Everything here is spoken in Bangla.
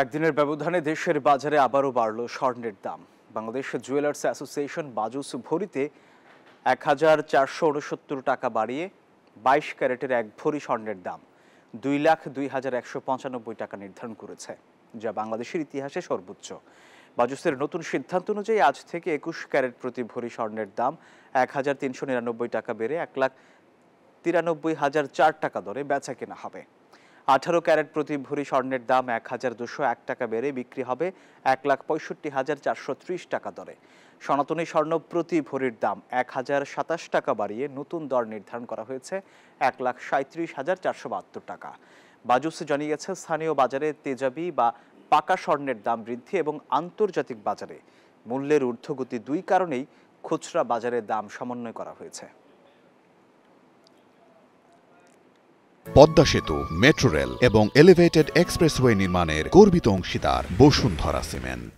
একদিনের ব্যবধানে দেশের বাজারে আবারও বাড়ল স্বর্ণের দাম। বাংলাদেশ জুয়েলার্স অ্যাসোসিয়েশন বাজুস ভরিতে ১,৪৬৯ টাকা বাড়িয়ে ২২ ক্যারেটের এক ভরি স্বর্ণের দাম ২,০২,১৯৫ টাকা নির্ধারণ করেছে, যা বাংলাদেশের ইতিহাসে সর্বোচ্চ। বাজুসের নতুন সিদ্ধান্ত অনুযায়ী আজ থেকে ২১ ক্যারেট প্রতি ভরি স্বর্ণের দাম ১,৩৯৯ টাকা বেড়ে ১,৯৩,০০৪ টাকা দরে বেচা কেনা হবে। ১৮ ক্যারেট প্রতি ভরি স্বর্ণের দাম ১,২০১ টাকা বেড়ে বিক্রি হবে ১,৬৫,৪৩০ টাকা দরে। সনাতনী স্বর্ণ প্রতি ভরির দাম ১,০২৭ টাকা বাড়িয়ে নতুন দর নির্ধারণ করা হয়েছে ১,৩৭,৪৭২ টাকা। বাজুস জানিয়েছে, স্থানীয় বাজারে তেজাবি বা পাকা স্বর্ণের দাম বৃদ্ধি এবং আন্তর্জাতিক বাজারে মূল্যের ঊর্ধ্বগতি দুই কারণেই খুচরা বাজারে দাম সমন্বয় করা হয়েছে। পদ্মা সেতু, মেট্রো রেল এবং এলিভেটেড এক্সপ্রেসওয়ে নির্মাণের গর্বিত অংশীদার বসুন্ধরা সিমেন্ট।